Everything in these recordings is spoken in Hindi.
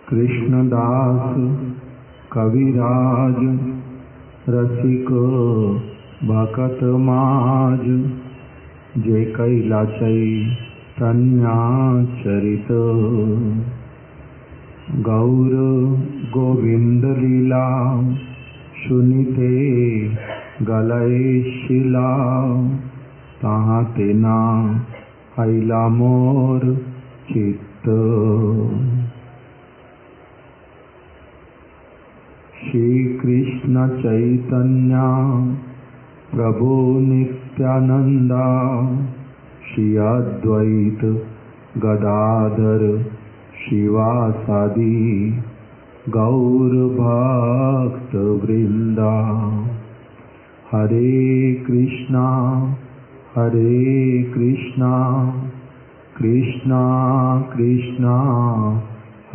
कृष्णदास कविराज रसिक भकत माज, जे कैला चैतन्या चरित। गौर गोविंद लीला सुनिते गलय शिला, तहाँ तेना हैला मोर चित्त। श्री कृष्ण चैतन्य प्रभु नित्यानंदा, श्री अद्वैत गदाधर शिवासादि गौर भक्त वृंदा। हरे कृष्णा कृष्णा कृष्णा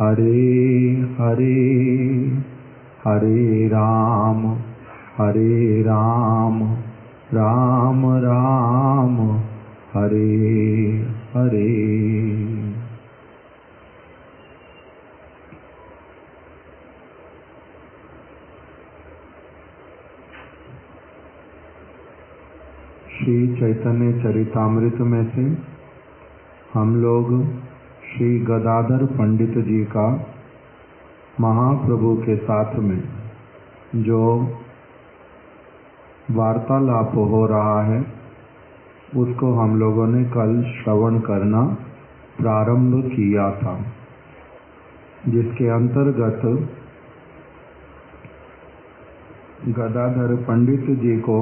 हरे हरे, हरे राम राम राम हरे हरे। श्री चैतन्य चरितामृत में से हम लोग श्री गदाधर पंडित जी का महाप्रभु के साथ में जो वार्तालाप हो रहा है उसको हम लोगों ने कल श्रवण करना प्रारंभ किया था, जिसके अंतर्गत गदाधर पंडित जी को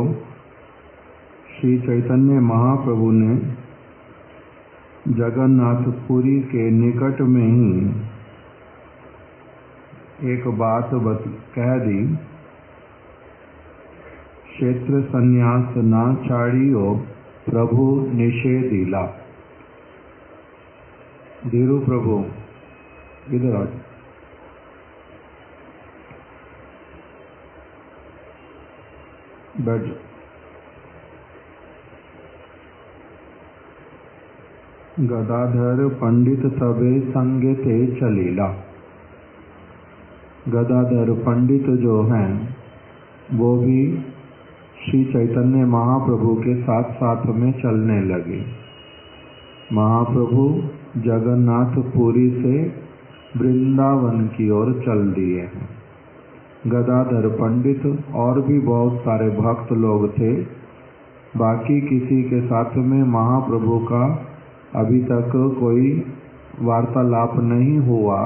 श्री चैतन्य महाप्रभु ने जगन्नाथपुरी के निकट में ही एक बात कह दी, क्षेत्र संन्यास ना छाड़ियो प्रभु निषेधिला। धीरू प्रभु इधर आ। बैठ। गदाधर पंडित सबे संगे ते चलीला। गदाधर पंडित जो हैं वो भी श्री चैतन्य महाप्रभु के साथ साथ में चलने लगे। महाप्रभु जगन्नाथपुरी से वृंदावन की ओर चल दिए हैं। गदाधर पंडित और भी बहुत सारे भक्त लोग थे, बाकी किसी के साथ में महाप्रभु का अभी तक कोई वार्तालाप नहीं हुआ।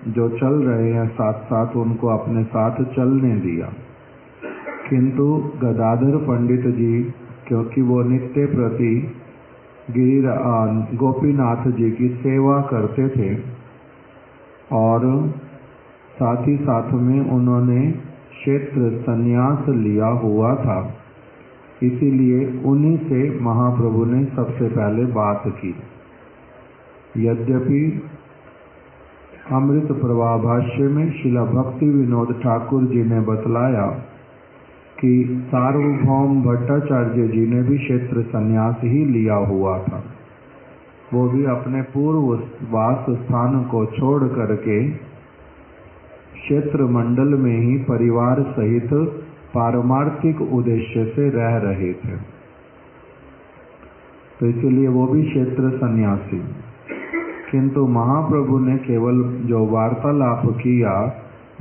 जो चल रहे हैं साथ साथ उनको अपने साथ चलने दिया, किंतु गदाधर पंडित जी क्योंकि वो नित्य प्रति गोपीनाथ जी की सेवा करते थे और साथ ही साथ में उन्होंने क्षेत्र संन्यास लिया हुआ था, इसीलिए उन्हीं से महाप्रभु ने सबसे पहले बात की। यद्यपि अमृत प्रवाह भाष्य में श्रील भक्ति विनोद ठाकुर जी ने बतलाया कि सार्वभौम भट्टाचार्य जी ने भी क्षेत्र संन्यास ही लिया हुआ था। वो भी अपने पूर्व वास स्थान को छोड़ करके क्षेत्र मंडल में ही परिवार सहित पारमार्थिक उद्देश्य से रह रहे थे, तो इसलिए वो भी क्षेत्र सन्यासी। किंतु महाप्रभु ने केवल जो वार्तालाप किया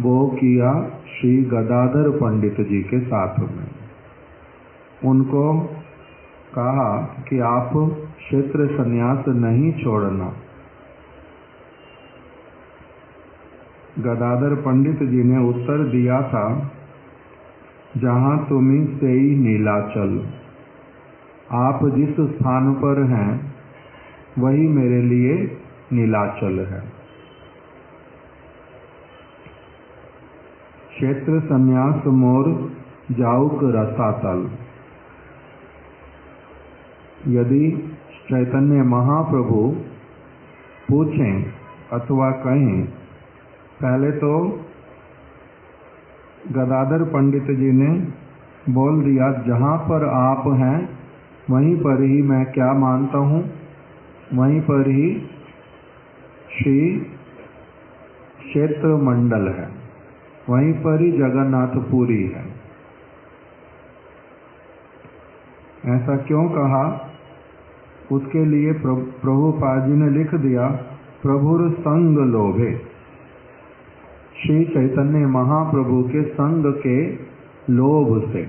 वो किया श्री गदाधर पंडित जी के साथ में। उनको कहा कि आप क्षेत्र सन्यास नहीं छोड़ना। गदाधर पंडित जी ने उत्तर दिया था, जहाँ तुम्ही से ही नीलाचल। आप जिस स्थान पर हैं वही मेरे लिए नीलाचल है। क्षेत्र संन्यास मोर जाऊक रसातल। यदि चैतन्य महाप्रभु पूछें अथवा कहें, पहले तो गदाधर पंडित जी ने बोल दिया, जहाँ पर आप हैं वहीं पर ही मैं क्या मानता हूँ, वहीं पर ही श्री क्षेत्र मंडल है, वहीं पर ही जगन्नाथपुरी है। ऐसा क्यों कहा, उसके लिए प्रभुपाद जी ने लिख दिया, प्रभुर संग लोभे। श्री चैतन्य महाप्रभु के संग के लोभ से,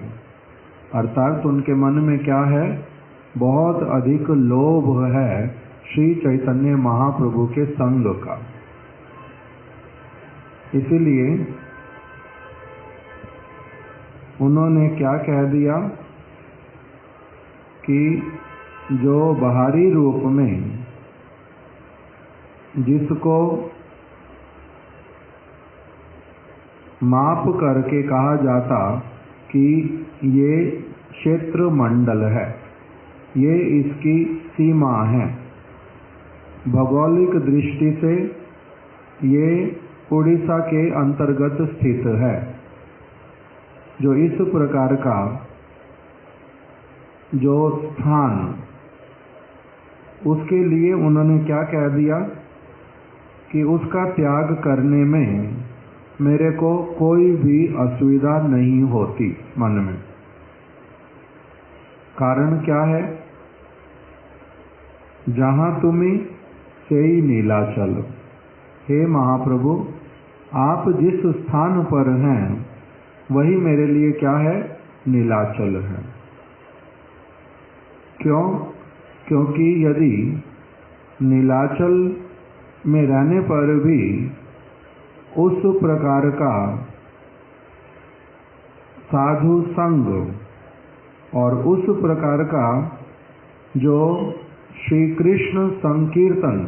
अर्थात उनके मन में क्या है, बहुत अधिक लोभ है श्री चैतन्य महाप्रभु के संग का। इसीलिए उन्होंने क्या कह दिया कि जो बाहरी रूप में जिसको माप करके कहा जाता कि ये क्षेत्र मंडल है, ये इसकी सीमा है, भौगोलिक दृष्टि से ये उड़ीसा के अंतर्गत स्थित है, जो इस प्रकार का जो स्थान, उसके लिए उन्होंने क्या कह दिया कि उसका त्याग करने में मेरे को कोई भी असुविधा नहीं होती मन में। कारण क्या है, जहां तुम्ही सेई नीलाचल। हे महाप्रभु, आप जिस स्थान पर हैं वही मेरे लिए क्या है, नीलाचल है। क्यों? क्योंकि यदि नीलाचल में रहने पर भी उस प्रकार का साधु संग और उस प्रकार का जो श्री कृष्ण संकीर्तन,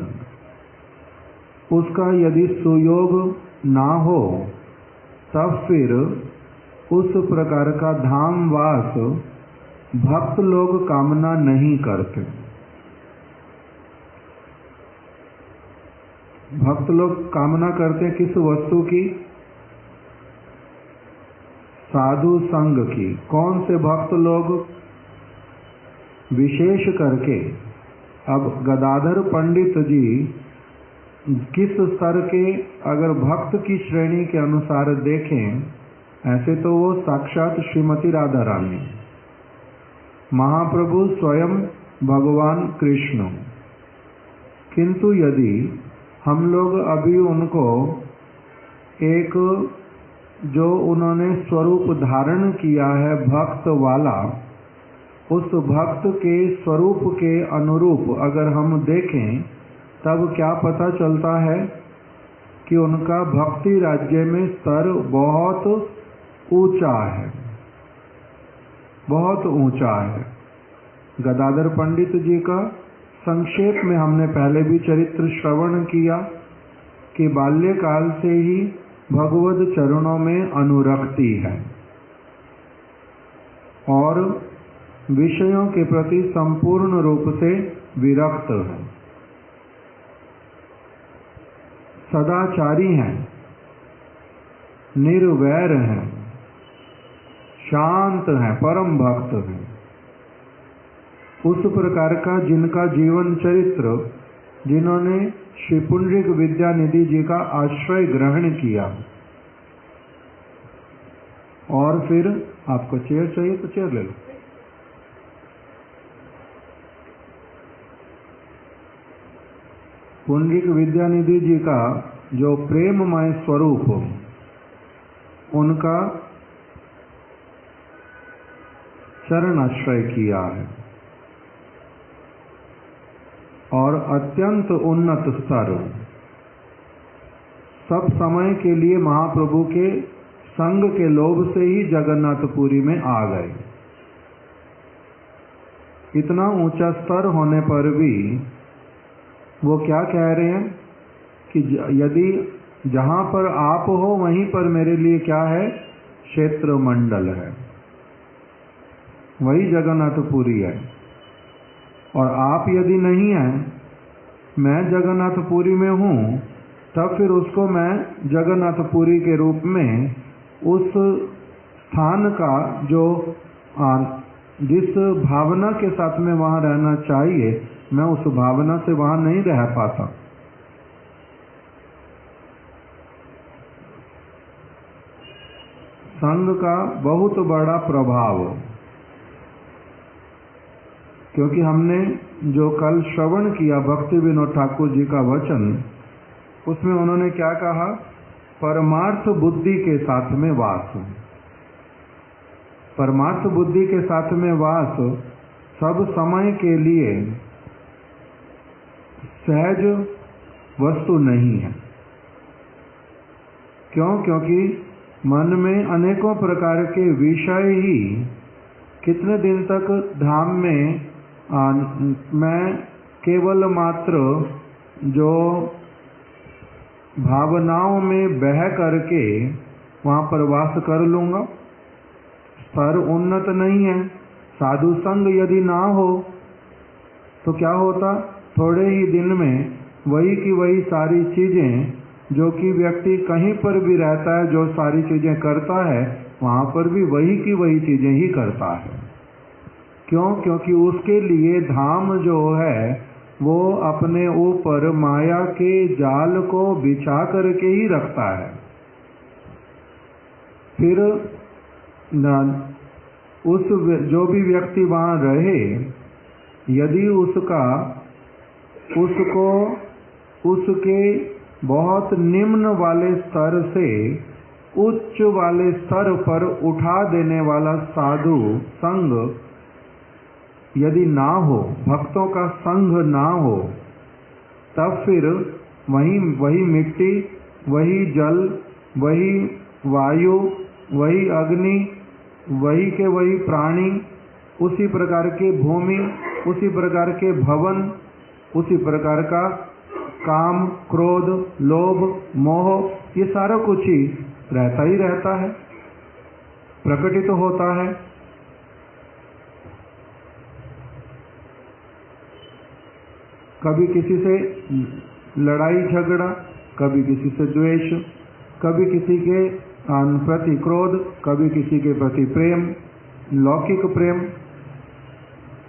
उसका यदि सुयोग ना हो, तब फिर उस प्रकार का धामवास भक्त लोग कामना नहीं करते। भक्त लोग कामना करते हैं किस वस्तु की? साधु संग की। कौन से भक्त लोग? विशेष करके अब गदाधर पंडित जी किस स्तर के अगर भक्त की श्रेणी के अनुसार देखें, ऐसे तो वो साक्षात श्रीमती राधा रानी, महाप्रभु स्वयं भगवान कृष्ण। किंतु यदि हम लोग अभी उनको एक जो उन्होंने स्वरूप धारण किया है भक्त वाला, उस भक्त के स्वरूप के अनुरूप अगर हम देखें, तब क्या पता चलता है कि उनका भक्ति राज्य में स्तर बहुत ऊंचा है, बहुत ऊंचा है। गदाधर पंडित जी का संक्षेप में हमने पहले भी चरित्र श्रवण किया कि बाल्यकाल से ही भगवद चरणों में अनुरक्ति है और विषयों के प्रति संपूर्ण रूप से विरक्त है, सदाचारी हैं, निर्वैर हैं, शांत हैं, परम भक्त हैं। उस प्रकार का जिनका जीवन चरित्र, जिन्होंने श्री पुंडरीक विद्यानिधि जी का आश्रय ग्रहण किया, और फिर आपको चेयर चाहिए तो चेयर ले लो। पुंडरीक विद्यानिधि जी का जो प्रेममय स्वरूप, उनका चरण आश्रय किया है और अत्यंत उन्नत स्तर, सब समय के लिए महाप्रभु के संग के लोभ से ही जगन्नाथपुरी में आ गए। इतना ऊंचा स्तर होने पर भी वो क्या कह रहे हैं कि यदि जहां पर आप हो वहीं पर मेरे लिए क्या है, क्षेत्र मंडल है, वही जगन्नाथपुरी है। और आप यदि नहीं हैं, मैं जगन्नाथपुरी में हूं, तब फिर उसको मैं जगन्नाथपुरी के रूप में उस स्थान का जो जिस भावना के साथ में वहां रहना चाहिए, मैं उस भावना से वहां नहीं रह पाता। संग का बहुत बड़ा प्रभाव, क्योंकि हमने जो कल श्रवण किया भक्ति विनोद ठाकुर जी का वचन, उसमें उन्होंने क्या कहा? परमार्थ बुद्धि के साथ में वास। परमार्थ बुद्धि के साथ में वास सब समय के लिए सहज वस्तु नहीं है। क्यों? क्योंकि मन में अनेकों प्रकार के विषय ही कितने दिन तक धाम में मैं केवल मात्र जो भावनाओं में बह करके वहाँ पर वास कर लूँगा। स्तर उन्नत नहीं है। साधु संग यदि ना हो तो क्या होता? थोड़े ही दिन में वही की वही सारी चीज़ें, जो कि व्यक्ति कहीं पर भी रहता है जो सारी चीज़ें करता है, वहाँ पर भी वही की वही चीज़ें ही करता है। क्यों? क्योंकि उसके लिए धाम जो है वो अपने ऊपर माया के जाल को बिछा करके ही रखता है। फिर उस जो भी व्यक्ति वहाँ रहे, यदि उसको उसके बहुत निम्न वाले स्तर से उच्च वाले स्तर पर उठा देने वाला साधु संग यदि ना हो, भक्तों का संग ना हो, तब फिर वही मिट्टी, वही जल, वही वायु, वही अग्नि, वही के वही प्राणी, उसी प्रकार के भूमि, उसी प्रकार के भवन, उसी प्रकार का काम, क्रोध, लोभ, मोह, ये सारा कुछ ही रहता है, प्रकटित तो होता है। कभी किसी से लड़ाई झगड़ा, कभी किसी से द्वेष, कभी किसी के प्रति क्रोध, कभी किसी के प्रति प्रेम, लौकिक प्रेम,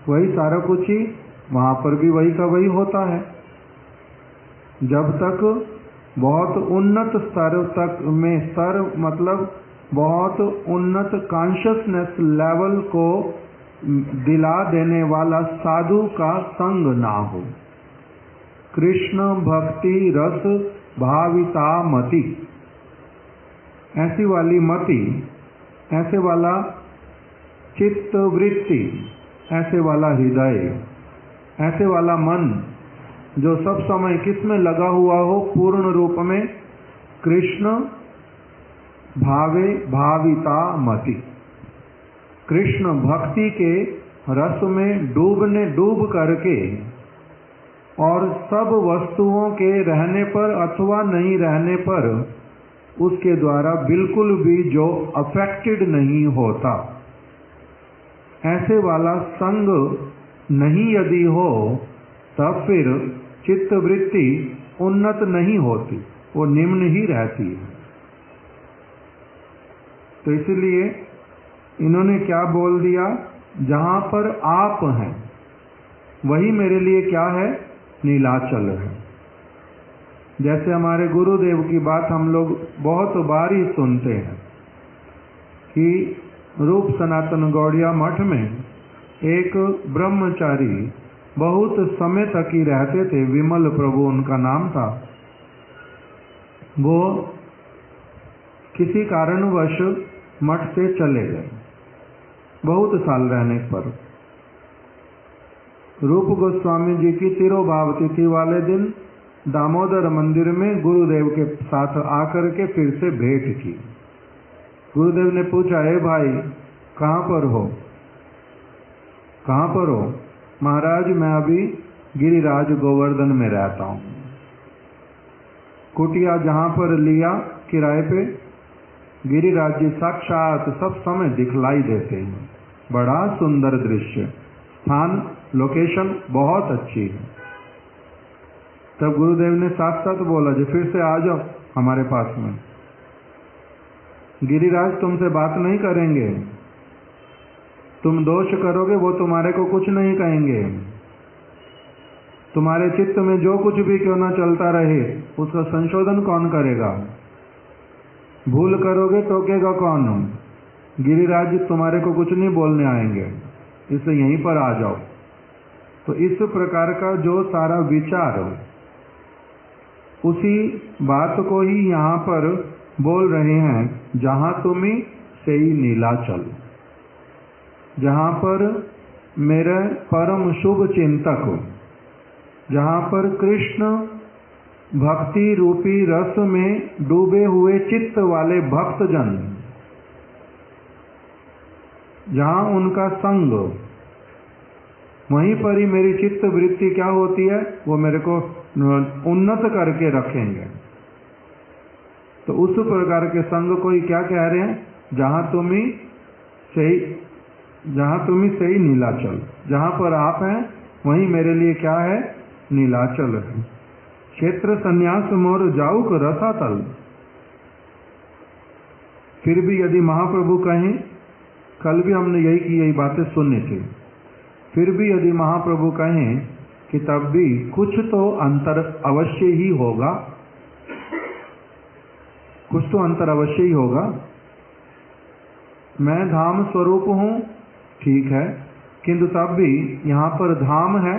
वही सारा कुछ ही वहाँ पर भी वही का वही होता है। जब तक बहुत उन्नत स्तर तक में, स्तर मतलब बहुत उन्नत कॉन्शियसनेस लेवल को दिला देने वाला साधु का संग ना हो। कृष्ण भक्ति रस भाविता मति, ऐसी वाली मति, ऐसे वाला चित्त वृत्ति, ऐसे वाला हृदय, ऐसे वाला मन जो सब समय किस में लगा हुआ हो? पूर्ण रूप में कृष्ण भावे भाविता मति, कृष्ण भक्ति के रस में डूब करके और सब वस्तुओं के रहने पर अथवा नहीं रहने पर उसके द्वारा बिल्कुल भी जो अफेक्टेड नहीं होता, ऐसे वाला संग नहीं यदि हो, तब फिर चित्त वृत्ति उन्नत नहीं होती, वो निम्न ही रहती है। तो इसलिए इन्होंने क्या बोल दिया? जहाँ पर आप हैं वही मेरे लिए क्या है? नीलाचल है। जैसे हमारे गुरुदेव की बात हम लोग बहुत बार ही सुनते हैं कि रूप सनातन गौड़िया मठ में एक ब्रह्मचारी बहुत समय तक ही रहते थे, विमल प्रभु उनका नाम था। वो किसी कारणवश मठ से चले गए। बहुत साल रहने पर रूप गोस्वामी जी की तिरोभाव तिथि वाले दिन दामोदर मंदिर में गुरुदेव के साथ आकर के फिर से भेंट की। गुरुदेव ने पूछा, हे भाई कहाँ पर हो? कहाँ पर हो? महाराज मैं अभी गिरिराज गोवर्धन में रहता हूँ। कुटिया जहाँ पर लिया किराए पे, गिरिराज जी साक्षात सब समय दिखलाई देते हैं। बड़ा सुंदर दृश्य, स्थान लोकेशन बहुत अच्छी है। तब गुरुदेव ने साथ साथ बोला, जी फिर से आ जाओ हमारे पास में। गिरिराज तुमसे बात नहीं करेंगे, तुम दोष करोगे वो तुम्हारे को कुछ नहीं कहेंगे। तुम्हारे चित्त में जो कुछ भी क्यों ना चलता रहे उसका संशोधन कौन करेगा? भूल करोगे टोकेगा कौन? गिरिराज तुम्हारे को कुछ नहीं बोलने आएंगे, इसलिए यहीं पर आ जाओ। तो इस प्रकार का जो सारा विचार, उसी बात को ही यहाँ पर बोल रहे हैं, जहाँ तुम्ही सेई नीलाचल। जहाँ पर मेरे परम शुभ चिंतक, जहाँ पर कृष्ण भक्ति रूपी रस में डूबे हुए चित्त वाले भक्तजन, जहाँ उनका संग, वहीं पर ही मेरी चित्त वृत्ति क्या होती है, वो मेरे को उन्नत करके रखेंगे। तो उस प्रकार के संग को ही क्या कह रहे हैं, जहाँ तुम्ही सही नीलाचल। जहाँ पर आप हैं वहीं मेरे लिए क्या है, नीलाचल है। क्षेत्र संन्यास मोर जाऊक रसातल। फिर भी यदि महाप्रभु कहें, कल भी हमने यही बातें सुननी थी, फिर भी यदि महाप्रभु कहें कि तब भी कुछ तो अंतर अवश्य ही होगा, कुछ तो अंतर अवश्य ही होगा। मैं धाम स्वरूप हूँ, ठीक है, किंतु तब भी यहाँ पर धाम है,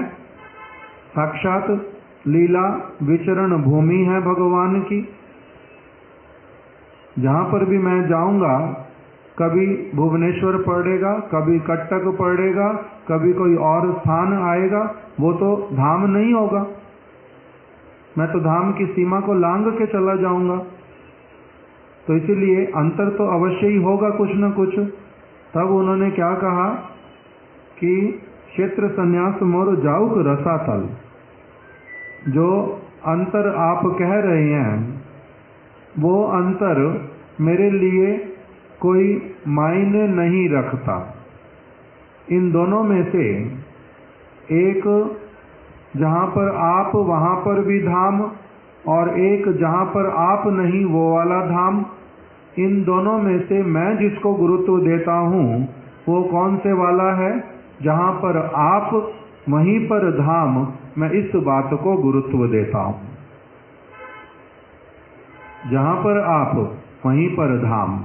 साक्षात लीला विचरण भूमि है भगवान की। जहाँ पर भी मैं जाऊंगा, कभी भुवनेश्वर पड़ेगा, कभी कटक पड़ेगा, कभी कोई और स्थान आएगा, वो तो धाम नहीं होगा। मैं तो धाम की सीमा को लांघ के चला जाऊंगा। तो इसीलिए अंतर तो अवश्य ही होगा कुछ न कुछ। तब उन्होंने क्या कहा कि क्षेत्र संन्यास मोर जाऊक रसातल। जो अंतर आप कह रहे हैं, वो अंतर मेरे लिए कोई मायने नहीं रखता। इन दोनों में से एक जहाँ पर आप, वहाँ पर भी धाम, और एक जहाँ पर आप नहीं, वो वाला धाम। इन दोनों में से मैं जिसको गुरुत्व देता हूँ, वो कौन से वाला है, जहाँ पर आप वहीं पर धाम, मैं इस बात को गुरुत्व देता हूँ। जहाँ पर आप वहीं पर धाम,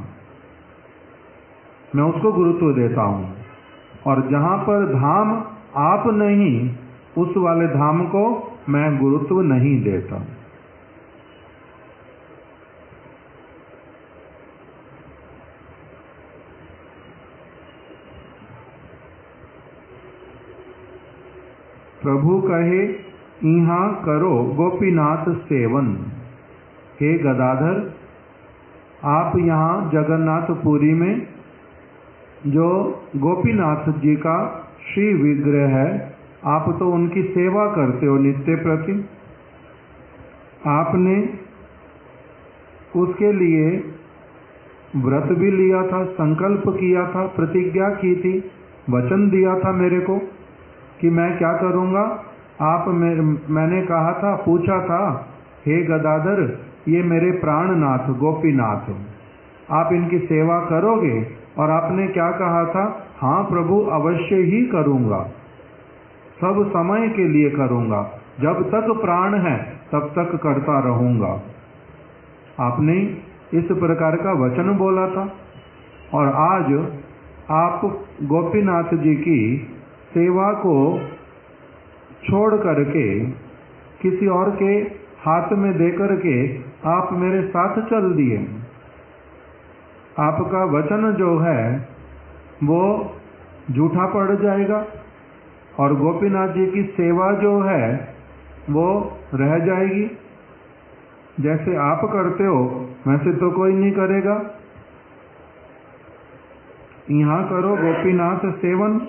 मैं उसको गुरुत्व देता हूँ। और जहाँ पर धाम आप नहीं, उस वाले धाम को मैं गुरुत्व नहीं देता। प्रभु कहे, इहाँ करो गोपीनाथ सेवन। हे गदाधर, आप यहाँ जगन्नाथपुरी में जो गोपीनाथ जी का श्री विग्रह है, आप तो उनकी सेवा करते हो नित्य प्रति। आपने उसके लिए व्रत भी लिया था, संकल्प किया था, प्रतिज्ञा की थी, वचन दिया था मेरे को कि मैं क्या करूँगा। मैंने कहा था, पूछा था, हे गदाधर, ये मेरे प्राणनाथ गोपीनाथ, आप इनकी सेवा करोगे? और आपने क्या कहा था? हाँ प्रभु, अवश्य ही करूँगा, सब समय के लिए करूँगा, जब तक प्राण है तब तक करता रहूँगा। आपने इस प्रकार का वचन बोला था। और आज आप गोपीनाथ जी की सेवा को छोड़ करके किसी और के हाथ में दे करके आप मेरे साथ चल दिए। आपका वचन जो है वो झूठा पड़ जाएगा और गोपीनाथ जी की सेवा जो है वो रह जाएगी। जैसे आप करते हो वैसे तो कोई नहीं करेगा। यहाँ करो गोपीनाथ सेवन।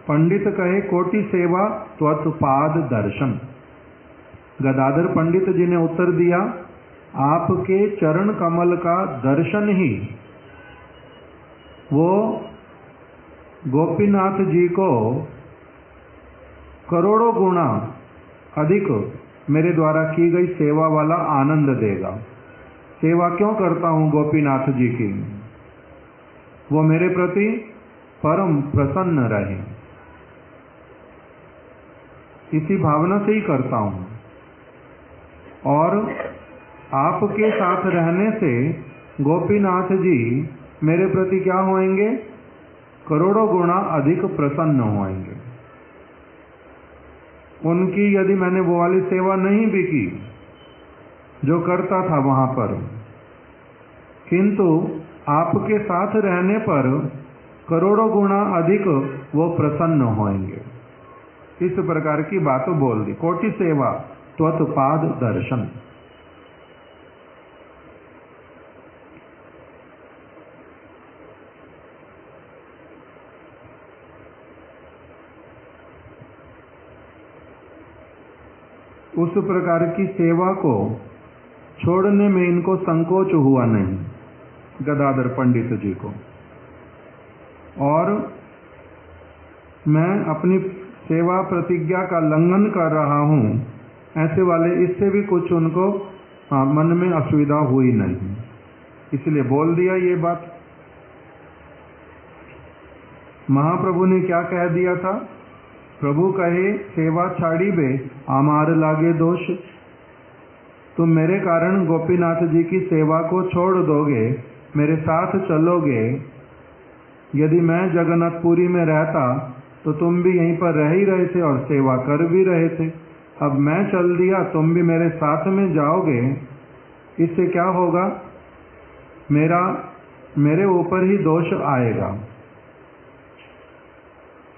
पंडित कहे कोटि सेवा त्वत्पाद दर्शन। गदाधर पंडित जी ने उत्तर दिया, आपके चरण कमल का दर्शन ही वो गोपीनाथ जी को करोड़ों गुना अधिक मेरे द्वारा की गई सेवा वाला आनंद देगा। सेवा क्यों करता हूँ गोपीनाथ जी की? वो मेरे प्रति परम प्रसन्न रहे, इसी भावना से ही करता हूँ। और आपके साथ रहने से गोपीनाथ जी मेरे प्रति क्या होंगे? करोड़ों गुना अधिक प्रसन्न होंगे। उनकी यदि मैंने वो वाली सेवा नहीं भी की जो करता था वहां पर, किंतु आपके साथ रहने पर करोड़ों गुना अधिक वो प्रसन्न होंगे। इस प्रकार की बात बोल दी। कोटि सेवा त्वत्पाद दर्शन। उस प्रकार की सेवा को छोड़ने में इनको संकोच हुआ नहीं, गदाधर पंडित जी को। और मैं अपनी सेवा प्रतिज्ञा का लंघन कर रहा हूं, ऐसे वाले इससे भी कुछ उनको मन में असुविधा हुई नहीं, इसलिए बोल दिया ये बात। महाप्रभु ने क्या कह दिया था? प्रभु कहे सेवा छाड़ी बे आमार लागे दोष। तुम मेरे कारण गोपीनाथ जी की सेवा को छोड़ दोगे, मेरे साथ चलोगे। यदि मैं जगन्नाथपुरी में रहता तो तुम भी यहीं पर रह ही रहे थे और सेवा कर भी रहे थे। अब मैं चल दिया, तुम भी मेरे साथ में जाओगे, इससे क्या होगा? मेरे ऊपर ही दोष आएगा।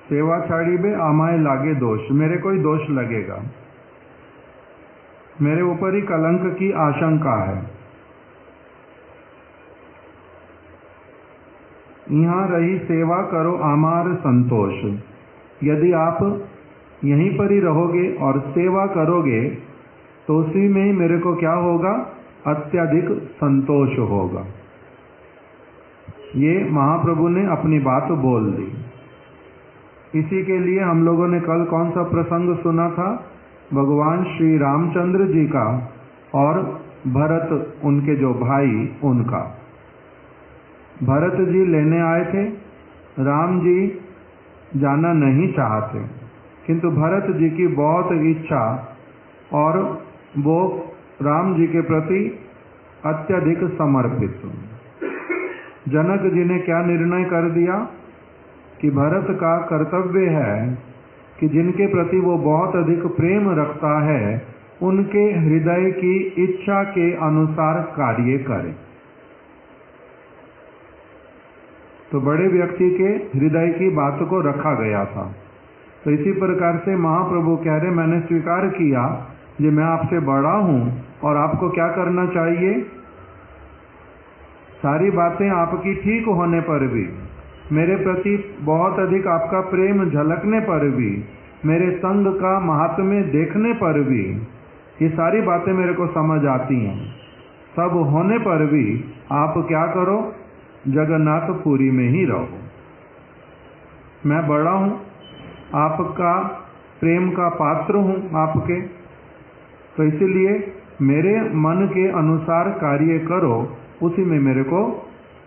सेवा छाड़ी बे आमाए लागे दोष, मेरे कोई दोष लगेगा, मेरे ऊपर ही कलंक की आशंका है। यहाँ रही सेवा करो आमार संतोष। यदि आप यहीं पर ही रहोगे और सेवा करोगे तो उसी में ही मेरे को क्या होगा? अत्यधिक संतोष होगा। ये महाप्रभु ने अपनी बात बोल दी। इसी के लिए हम लोगों ने कल कौन सा प्रसंग सुना था? भगवान श्री रामचंद्र जी का और भरत, उनके जो भाई, उनका। भरत जी लेने आए थे, राम जी जाना नहीं चाहते, किंतु भरत जी की बहुत इच्छा और वो राम जी के प्रति अत्यधिक समर्पित। जनक जी ने क्या निर्णय कर दिया कि भरत का कर्तव्य है कि जिनके प्रति वो बहुत अधिक प्रेम रखता है उनके हृदय की इच्छा के अनुसार कार्य करे। तो बड़े व्यक्ति के हृदय की बात को रखा गया था। तो इसी प्रकार से महाप्रभु कह रहे, मैंने स्वीकार किया कि मैं आपसे बड़ा हूं और आपको क्या करना चाहिए? सारी बातें आपकी ठीक होने पर भी, मेरे प्रति बहुत अधिक आपका प्रेम झलकने पर भी, मेरे संग का महात्म्य देखने पर भी, ये सारी बातें मेरे को समझ आती हैं। सब होने पर भी आप क्या करो? जगन्नाथपुरी में ही रहो। मैं बड़ा हूं, आपका प्रेम का पात्र हूं आपके, तो इसलिए मेरे मन के अनुसार कार्य करो, उसी में मेरे को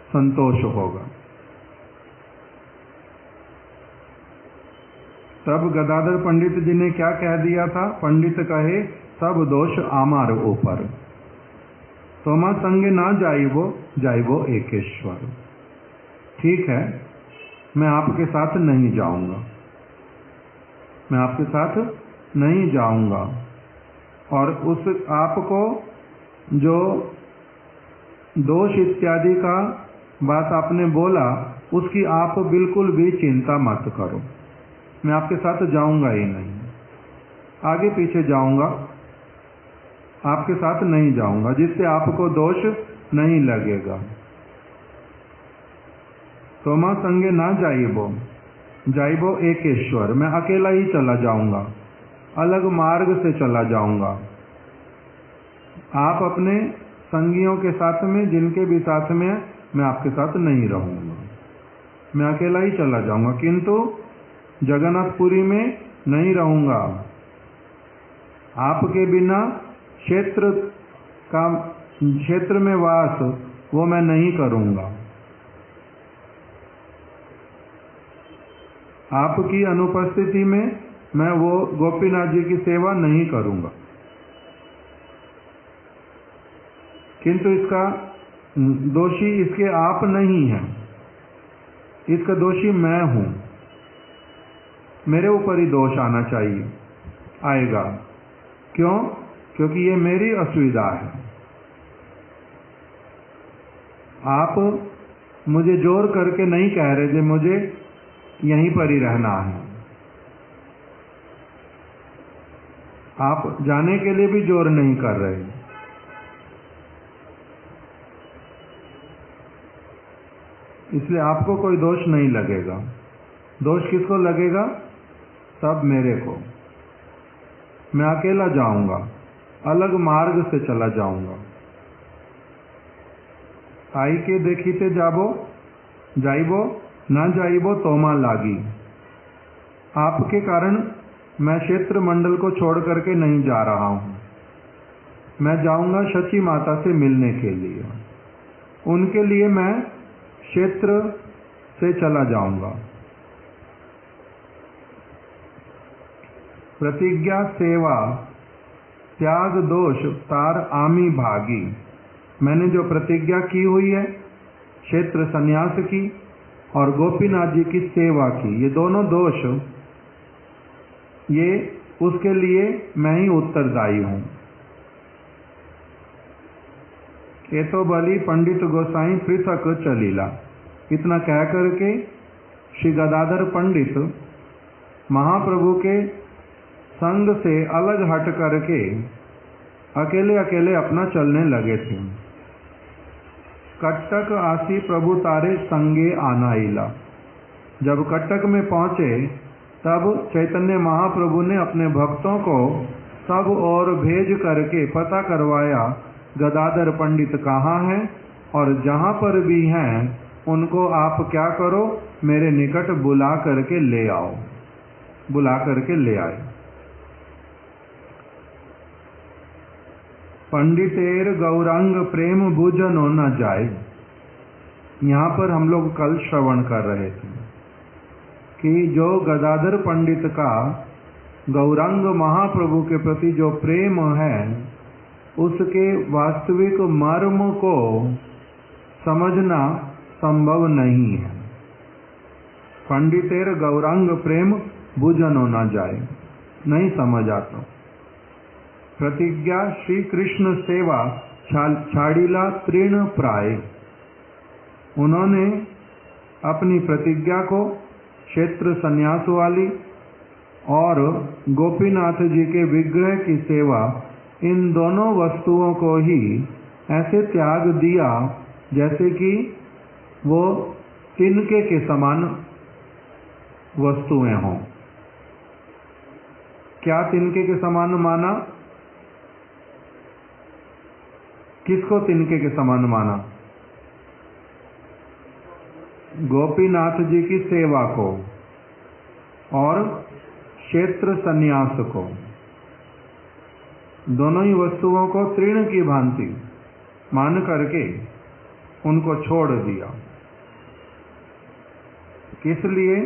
संतोष होगा। तब गदाधर पंडित जी ने क्या कह दिया था? पंडित कहे सब दोष आमार ऊपर, तोमा संगे ना जाइबो एकेश्वर। ठीक है, मैं आपके साथ नहीं जाऊंगा, मैं आपके साथ नहीं जाऊंगा। और उस आपको जो दोष इत्यादि का बात आपने बोला, उसकी आप बिल्कुल भी चिंता मत करो। मैं आपके साथ जाऊंगा ही नहीं, आगे पीछे जाऊंगा, आपके साथ नहीं जाऊंगा, जिससे आपको दोष नहीं लगेगा। तोमा संगे ना जाइबो एकेश्वर, मैं अकेला ही चला जाऊंगा, अलग मार्ग से चला जाऊंगा। आप अपने संगियों के साथ में, जिनके भी साथ में, मैं आपके साथ नहीं रहूंगा, मैं अकेला ही चला जाऊंगा, किंतु जगन्नाथपुरी में नहीं रहूंगा। आपके बिना क्षेत्र में वास वो मैं नहीं करूंगा। आपकी अनुपस्थिति में मैं वो गोपीनाथ जी की सेवा नहीं करूंगा। किंतु इसका दोषी इसके आप नहीं है, इसका दोषी मैं हूं। मेरे ऊपर ही दोष आना चाहिए, आएगा। क्यों? क्योंकि ये मेरी असुविधा है। आप मुझे जोर करके नहीं कह रहे थे मुझे यहीं पर ही रहना है। आप जाने के लिए भी जोर नहीं कर रहे। इसलिए आपको कोई दोष नहीं लगेगा। दोष किसको लगेगा? सब मेरे को। मैं अकेला जाऊंगा, अलग मार्ग से चला जाऊंगा। आई के देखीते जाबो जाइबो ना जाइबो तोमा लागी। आपके कारण मैं क्षेत्र मंडल को छोड़ करके नहीं जा रहा हूं। मैं जाऊंगा शची माता से मिलने के लिए। उनके लिए मैं क्षेत्र से चला जाऊंगा। प्रतिज्ञा सेवा त्याग दोष तार आमी भागी। मैंने जो प्रतिज्ञा की हुई है क्षेत्र संन्यास की और गोपीनाथ जी की सेवा की, ये दोनों दोष, ये उसके लिए मैं ही उत्तरदायी हूं। ये तो बलि पंडित गोसाई पृथक चलीला। इतना कह करके श्री गदाधर पंडित महाप्रभु के संग से अलग हट करके अकेले अकेले अपना चलने लगे थे। कटक आसी प्रभु तारे संगे आनाइला। जब कटक में पहुंचे तब चैतन्य महाप्रभु ने अपने भक्तों को सब और भेज करके पता करवाया गदाधर पंडित कहाँ हैं, और जहाँ पर भी हैं उनको आप क्या करो, मेरे निकट बुला करके ले आओ। बुला करके ले आए। पंडितेर गौरांग प्रेम बुझनो न जाए। यहाँ पर हम लोग कल श्रवण कर रहे थे कि जो गदाधर पंडित का गौरांग महाप्रभु के प्रति जो प्रेम है, उसके वास्तविक मर्म को समझना संभव नहीं है। पंडितेर गौरांग प्रेम बुझनो न जाए, नहीं समझ आता। प्रतिज्ञा श्री कृष्ण सेवा छाड़ीला तृण प्राय। उन्होंने अपनी प्रतिज्ञा को क्षेत्र संन्यास वाली और गोपीनाथ जी के विग्रह की सेवा, इन दोनों वस्तुओं को ही ऐसे त्याग दिया जैसे कि वो तिनके के समान वस्तुएं हों। क्या तिनके के समान माना? किसको तिनके के समान माना? गोपीनाथ जी की सेवा को और क्षेत्र संन्यास को, दोनों ही वस्तुओं को तृण की भांति मान करके उनको छोड़ दिया। किस लिए?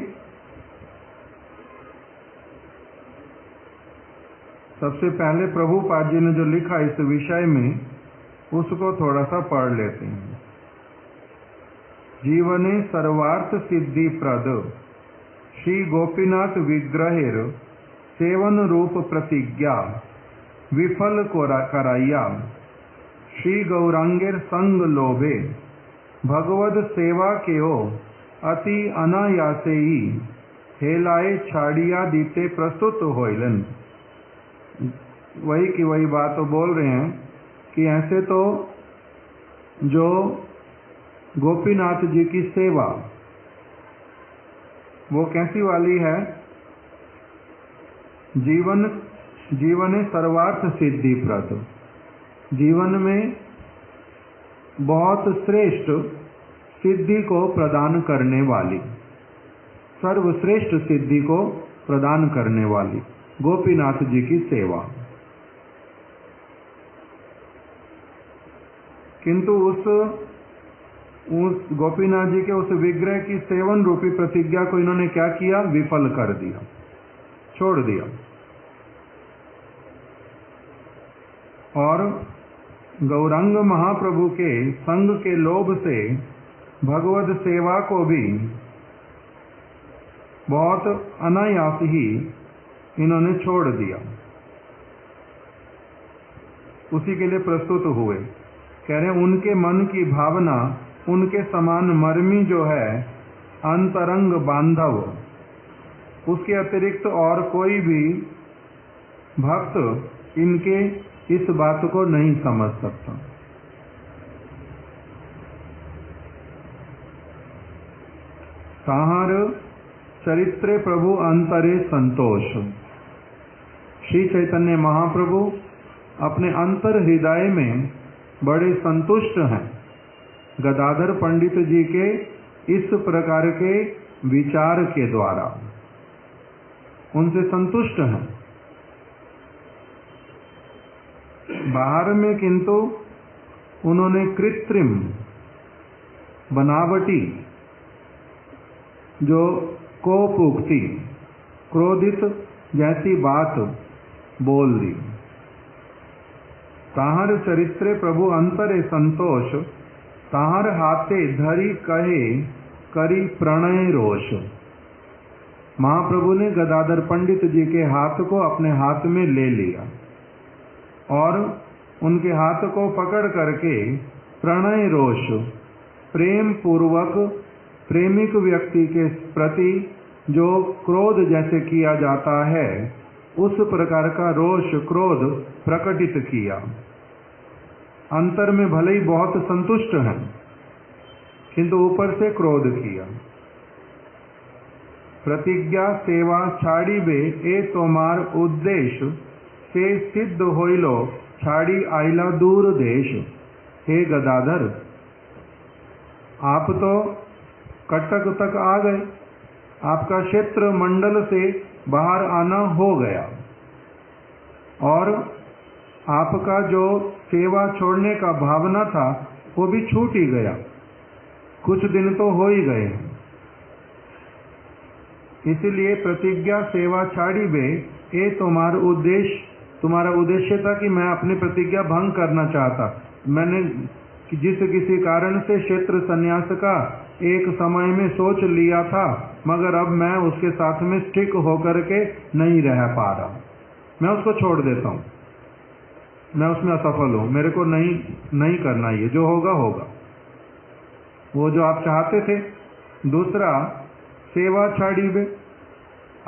सबसे पहले प्रभुपाद जी ने जो लिखा इस विषय में, उसको थोड़ा सा पढ़ लेते हैं। जीवने सर्वार्थ सिद्धि प्रद श्री गोपीनाथ विग्रहेर सेवन रूप प्रतिज्ञा विफल कराइया। श्री गौरांगेर संग लोभे भगवद सेवा के हो अति अनायासे ही हेलाए छाड़िया दीते प्रस्तुत होइलन। वही की वही बात तो बोल रहे हैं कि ऐसे तो जो गोपीनाथ जी की सेवा वो कैसी वाली है? जीवन सर्वार्थ सिद्धि प्रद, जीवन में बहुत श्रेष्ठ सिद्धि को प्रदान करने वाली, सर्वश्रेष्ठ सिद्धि को प्रदान करने वाली गोपीनाथ जी की सेवा। किंतु उस गोपीनाथ जी के उस विग्रह की सेवन रूपी प्रतिज्ञा को इन्होंने क्या किया? विफल कर दिया, छोड़ दिया। और गौरंग महाप्रभु के संग के लोभ से भगवत सेवा को भी बहुत अनायास ही इन्होंने छोड़ दिया। उसी के लिए प्रस्तुत हुए। कह रहे हैं उनके मन की भावना उनके समान मर्मी जो है अंतरंग बांधव, उसके अतिरिक्त और कोई भी भक्त इनके इस बात को नहीं समझ सकता। ताहार चरित्रे प्रभु अंतरे संतोष। श्री चैतन्य महाप्रभु अपने अंतर हृदय में बड़े संतुष्ट हैं गदाधर पंडित जी के इस प्रकार के विचार के द्वारा, उनसे संतुष्ट हैं। बाहर में किंतु उन्होंने कृत्रिम बनावटी जो कोपोक्ति क्रोधित जैसी बात बोल दी। ताहर चरित्रे प्रभु अंतरे संतोष, ताहर हाथे धरी कहे करी प्रणय रोष। महाप्रभु ने गदाधर पंडित जी के हाथ को अपने हाथ में ले लिया और उनके हाथ को पकड़ करके प्रणय रोष, प्रेम पूर्वक प्रेमिक व्यक्ति के प्रति जो क्रोध जैसे किया जाता है उस प्रकार का रोष क्रोध प्रकटित किया। अंतर में भले ही बहुत संतुष्ट हैं किंतु ऊपर से क्रोध किया। प्रतिज्ञा सेवा छाड़ी बे ए तोमार उद्देश्य से सिद्ध होइलो छाड़ी आइला दूर देश। हे गदाधर, आप तो कटक तक आ गए, आपका क्षेत्र मंडल से बाहर आना हो गया और आपका जो सेवा छोड़ने का भावना था वो भी छूट ही गया। कुछ दिन तो हो ही गए, इसीलिए प्रतिज्ञा सेवा छाड़ी बे ए तुम्हारा उद्देश्य था कि मैं अपनी प्रतिज्ञा भंग करना चाहता। मैंने जिस किसी कारण से क्षेत्र संन्यास का एक समय में सोच लिया था, मगर अब मैं उसके साथ में स्टिक होकर के नहीं रह पा रहा, मैं उसको छोड़ देता हूँ, मैं उसमें असफल हूँ, मेरे को नहीं करना, ये जो होगा होगा, वो जो आप चाहते थे। दूसरा सेवा छाड़ी बे,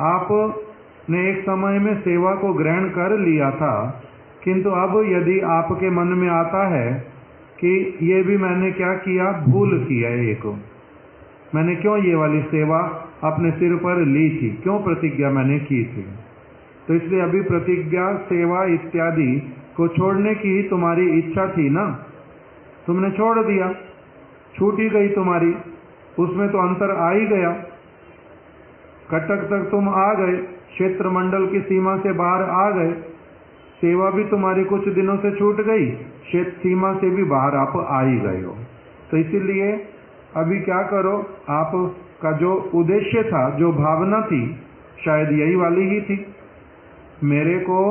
आपने एक समय में सेवा को ग्रहण कर लिया था, किंतु अब यदि आपके मन में आता है कि ये भी मैंने क्या किया, भूल किया, एक मैंने क्यों ये वाली सेवा अपने सिर पर ली थी, क्यों प्रतिज्ञा मैंने की थी, तो इसलिए अभी प्रतिज्ञा सेवा इत्यादि को छोड़ने की ही तुम्हारी इच्छा थी ना, तुमने छोड़ दिया, छूट ही गई तुम्हारी, उसमें तो अंतर आ ही गया। कटक तक तुम आ गए, क्षेत्र मंडल की सीमा से बाहर आ गए, सेवा भी तुम्हारी कुछ दिनों से छूट गई, क्षेत्र सीमा से भी बाहर आप आ ही गए हो। तो इसीलिए अभी क्या करो, आपका जो उद्देश्य था, जो भावना थी, शायद यही वाली ही थी, मेरे को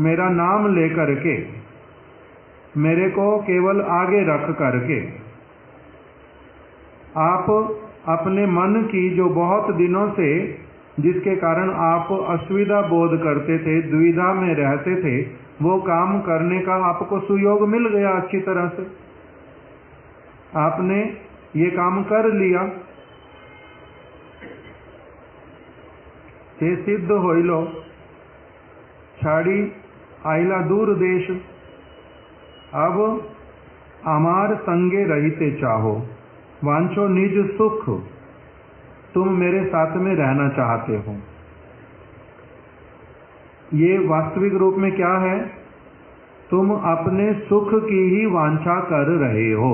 मेरा नाम लेकर के, मेरे को केवल आगे रख करके आप अपने मन की जो बहुत दिनों से जिसके कारण आप असुविधा बोध करते थे, दुविधा में रहते थे, वो काम करने का आपको सुयोग मिल गया अच्छी तरह से, आपने ये काम कर लिया। ते सिद्ध होइलो छाड़ी आइला दूर देश। अब अमार संगे रहते चाहो, वांछो निज सुख, तुम मेरे साथ में रहना चाहते हो। ये वास्तविक रूप में क्या है, तुम अपने सुख की ही वांछा कर रहे हो।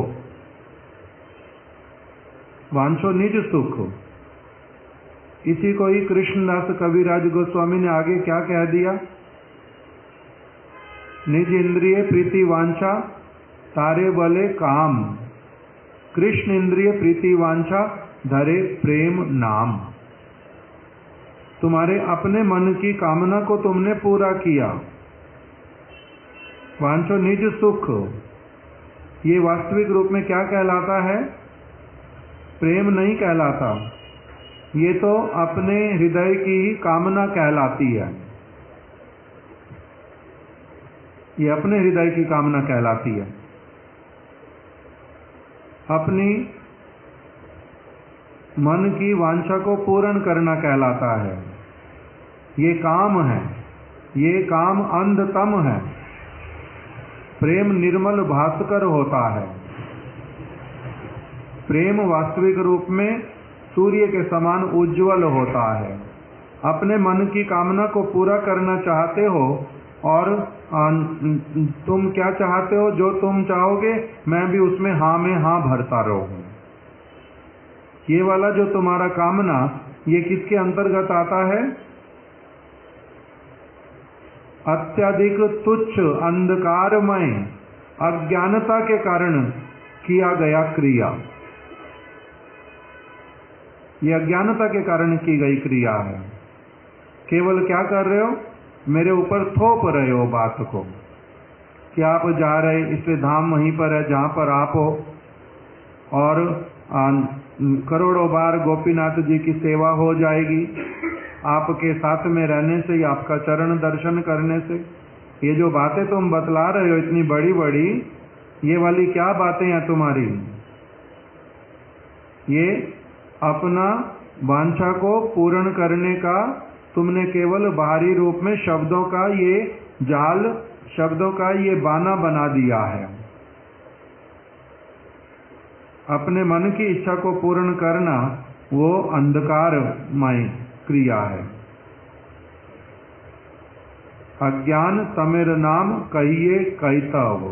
वांछो निज सुख, इसी को ही कृष्णदास कविराज गोस्वामी ने आगे क्या कह दिया, निज इंद्रिय प्रीति वांछा तारे बले काम, कृष्ण इंद्रिय प्रीति वांछा धरे प्रेम नाम। तुम्हारे अपने मन की कामना को तुमने पूरा किया, वांछो निज सुख, ये वास्तविक रूप में क्या कहलाता है? प्रेम नहीं कहलाता, ये तो अपने हृदय की ही कामना कहलाती है। ये अपने हृदय की कामना कहलाती है, अपनी मन की वांछा को पूर्ण करना कहलाता है। ये काम है, ये काम अंधतम है। प्रेम निर्मल भास्कर होता है। प्रेम वास्तविक रूप में सूर्य के समान उज्जवल होता है। अपने मन की कामना को पूरा करना चाहते हो, और तुम क्या चाहते हो? जो तुम चाहोगे मैं भी उसमें हाँ में हाँ भरता रहूं। ये वाला जो तुम्हारा कामना, ये किसके अंतर्गत आता है? अत्यधिक तुच्छ अंधकारमय अज्ञानता के कारण किया गया क्रिया। ये अज्ञानता के कारण की गई क्रिया है। केवल क्या कर रहे हो? मेरे ऊपर थोप रहे हो बात को कि आप जा रहे, इसलिए धाम वहीं पर है जहां पर आप हो, और करोड़ों बार गोपीनाथ जी की सेवा हो जाएगी आपके साथ में रहने से, या आपका चरण दर्शन करने से। ये जो बातें तुम बतला रहे हो इतनी बड़ी बड़ी, ये वाली क्या बातें हैं तुम्हारी? ये अपना वांछा को पूर्ण करने का तुमने केवल बाहरी रूप में शब्दों का ये जाल, शब्दों का ये बाना बना दिया है। अपने मन की इच्छा को पूर्ण करना वो अंधकारमय क्रिया है। अज्ञान तमेर नाम कहिए कहतव,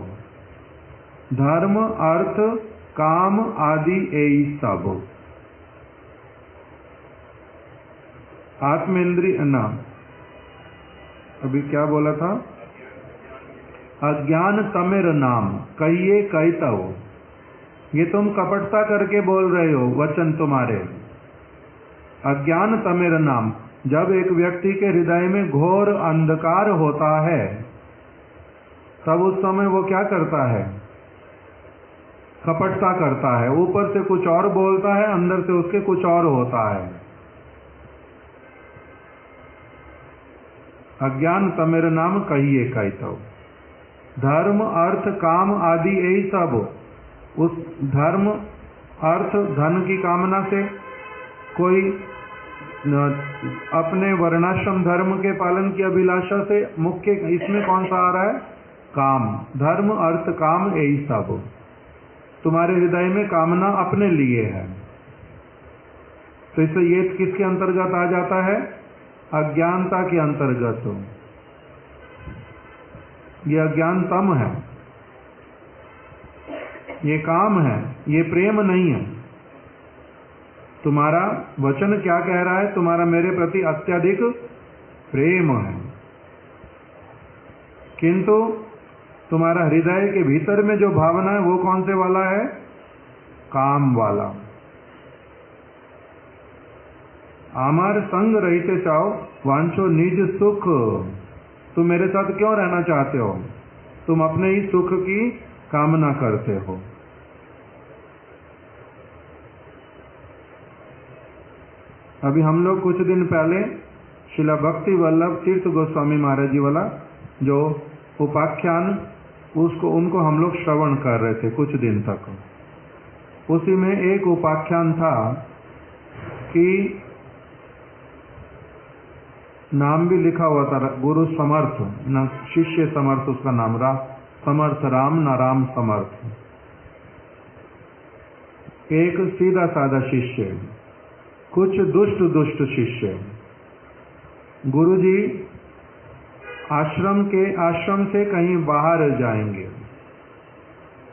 धर्म अर्थ काम आदि यही सब। आत्मेंद्रिय नाम, अभी क्या बोला था? अज्ञान तमेर नाम कहिए कहतव। ये तुम कपटता करके बोल रहे हो वचन तुम्हारे। अज्ञान तमेर नाम, जब एक व्यक्ति के हृदय में घोर अंधकार होता है, तब उस समय वो क्या करता है? कपटता करता है। ऊपर से कुछ और बोलता है, अंदर से उसके कुछ और होता है। अज्ञान तमेर नाम कहिए कहतव, धर्म अर्थ काम आदि यही सब। उस धर्म अर्थ धन की कामना से, कोई अपने वर्णाश्रम धर्म के पालन की अभिलाषा से, मुख्य इसमें कौन सा आ रहा है? काम। धर्म अर्थ काम यही सब। तुम्हारे हृदय में कामना अपने लिए है, तो इससे ये किसके अंतर्गत आ जाता है? अज्ञानता के अंतर्गत। ये अज्ञानतम है, ये काम है, ये प्रेम नहीं है। तुम्हारा वचन क्या कह रहा है? तुम्हारा मेरे प्रति अत्यधिक प्रेम है, किंतु तुम्हारा हृदय के भीतर में जो भावना है वो कौन से वाला है? काम वाला। आमार संग रहते चाहो, वांछो निज सुख। तुम मेरे साथ क्यों रहना चाहते हो? तुम अपने ही सुख की कामना करते हो। अभी हम लोग कुछ दिन पहले शिला भक्ति वल्लभ तीर्थ गोस्वामी महाराज जी वाला जो उपाख्यान, उनको हम लोग श्रवण कर रहे थे कुछ दिन तक। उसी में एक उपाख्यान था कि नाम भी लिखा हुआ था, गुरु समर्थ न शिष्य समर्थ, उसका नाम समर्थ राम न राम समर्थ। एक सीधा साधा शिष्य, कुछ दुष्ट शिष्य। गुरुजी आश्रम से कहीं बाहर जाएंगे,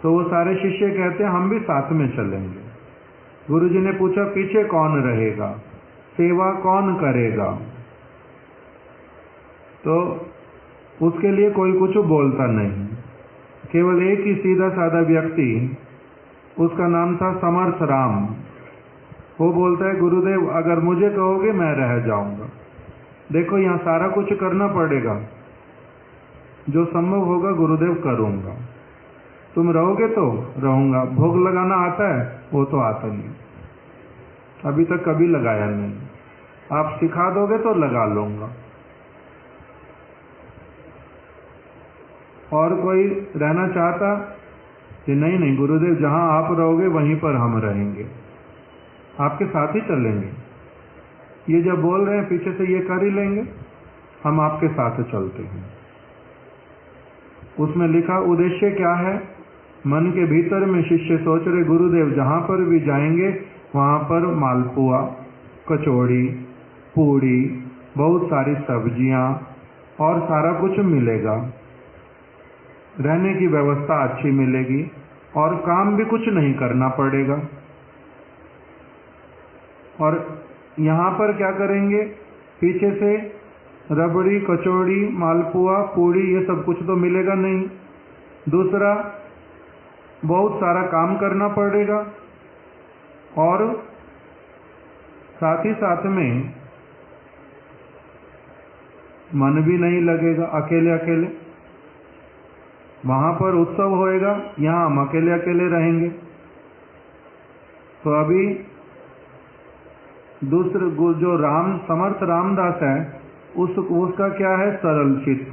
तो वो सारे शिष्य कहते हैं हम भी साथ में चलेंगे। गुरुजी ने पूछा पीछे कौन रहेगा, सेवा कौन करेगा? तो उसके लिए कोई कुछ बोलता नहीं, केवल एक ही सीधा साधा व्यक्ति, उसका नाम था समर्थ राम। वो बोलता है गुरुदेव अगर मुझे कहोगे मैं रह जाऊंगा। देखो यहाँ सारा कुछ करना पड़ेगा, जो संभव होगा गुरुदेव करूँगा। तुम रहोगे तो रहूँगा। भोग लगाना आता है? वो तो आता नहीं, अभी तक कभी लगाया नहीं। आप सिखा दोगे तो लगा लूँगा। और कोई रहना चाहता कि नहीं नहीं गुरुदेव, जहाँ आप रहोगे वहीं पर हम रहेंगे, आपके साथ ही चलेंगे। ये जब बोल रहे हैं पीछे से ये कर ही लेंगे, हम आपके साथ चलते हैं। उसमें लिखा उद्देश्य क्या है? मन के भीतर में शिष्य सोच रहे गुरुदेव जहाँ पर भी जाएंगे वहाँ पर मालपुआ, कचौड़ी, पूड़ी, बहुत सारी सब्जियाँ और सारा कुछ मिलेगा, रहने की व्यवस्था अच्छी मिलेगी और काम भी कुछ नहीं करना पड़ेगा। और यहाँ पर क्या करेंगे? पीछे से रबड़ी, कचौड़ी, मालपुआ, पूड़ी ये सब कुछ तो मिलेगा नहीं। दूसरा, बहुत सारा काम करना पड़ेगा और साथ ही साथ में मन भी नहीं लगेगा अकेले अकेले। वहाँ पर उत्सव होएगा, यहाँ हम अकेले अकेले रहेंगे। तो अभी दूसरे जो समर्थ रामदास है उसका क्या है? सरल चित्त,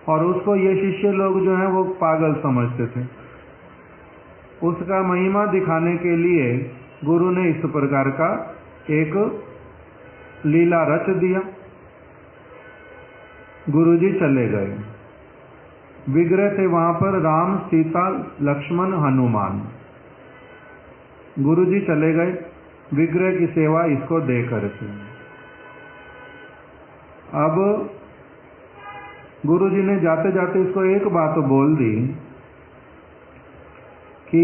और उसको ये शिष्य लोग जो हैं वो पागल समझते थे। उसका महिमा दिखाने के लिए गुरु ने इस प्रकार का एक लीला रच दिया। गुरुजी चले गए, विग्रह थे वहां पर राम, सीता, लक्ष्मण, हनुमान। गुरुजी चले गए विग्रह की सेवा इसको दे करके। अब गुरुजी ने जाते जाते इसको एक बात बोल दी कि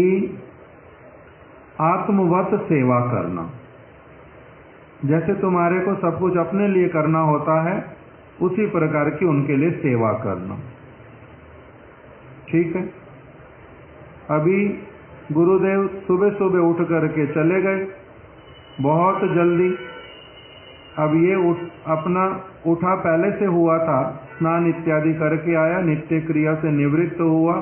आत्मवत सेवा करना। जैसे तुम्हारे को सब कुछ अपने लिए करना होता है, उसी प्रकार की उनके लिए सेवा करना। ठीक है। अभी गुरुदेव सुबह सुबह उठ करके चले गए बहुत जल्दी। अब ये अपना उठा पहले से हुआ था, स्नान इत्यादि करके आया, नित्य क्रिया से निवृत्त हुआ,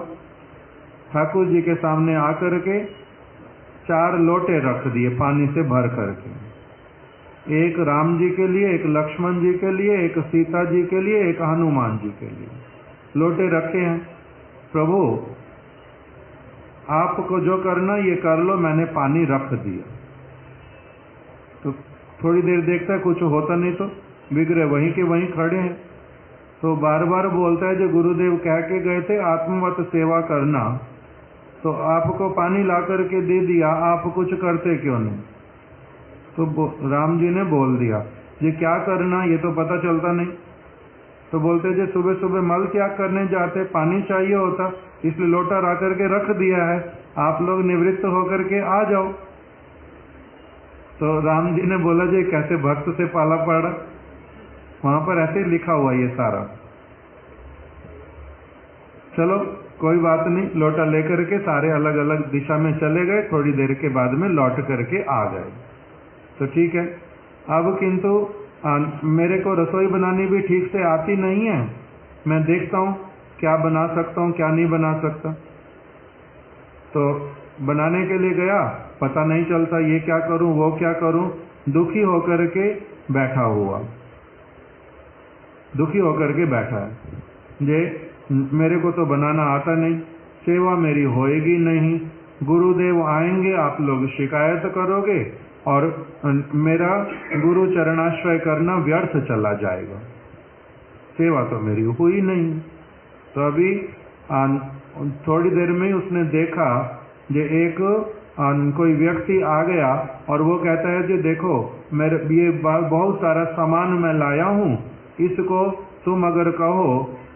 ठाकुर जी के सामने आकर के 4 लोटे रख दिए पानी से भर करके, एक राम जी के लिए, एक लक्ष्मण जी के लिए, एक सीता जी के लिए, एक हनुमान जी के लिए लोटे रखे हैं। प्रभु आपको जो करना ये कर लो, मैंने पानी रख दिया। तो थोड़ी देर देखता है कुछ होता नहीं, तो विग्रह वहीं के वहीं खड़े हैं। तो बार बार बोलता है जो गुरुदेव कह के गए थे आत्मवत सेवा करना, तो आपको पानी ला करके दे दिया, आप कुछ करते क्यों नहीं? तो राम जी ने बोल दिया ये क्या करना ये तो पता चलता नहीं। तो बोलते जो सुबह सुबह मल त्याग करने जाते, पानी चाहिए होता, इसलिए लोटा ला करके रख दिया है, आप लोग निवृत्त होकर के आ जाओ। तो राम जी ने बोला जी कैसे भक्त से पाला पड़ा, वहां पर ऐसे लिखा हुआ ये सारा। चलो कोई बात नहीं, लोटा लेकर के सारे अलग अलग दिशा में चले गए, थोड़ी देर के बाद में लौट करके आ गए। तो ठीक है। अब किंतु मेरे को रसोई बनानी भी ठीक से आती नहीं है, मैं देखता हूँ क्या बना सकता हूँ क्या नहीं बना सकता। तो बनाने के लिए गया, पता नहीं चलता ये क्या करूं वो क्या करूं, दुखी होकर के बैठा हुआ, दुखी होकर के बैठा है। ये मेरे को तो बनाना आता नहीं, सेवा मेरी होएगी नहीं, गुरुदेव आएंगे आप लोग शिकायत करोगे और मेरा गुरु चरणाश्रय करना व्यर्थ चला जाएगा, सेवा तो मेरी हुई नहीं। तो अभी थोड़ी देर में उसने देखा जो एक कोई व्यक्ति आ गया और वो कहता है कि देखो मेरे ये बहुत सारा सामान मैं लाया हूँ, इसको तुम अगर कहो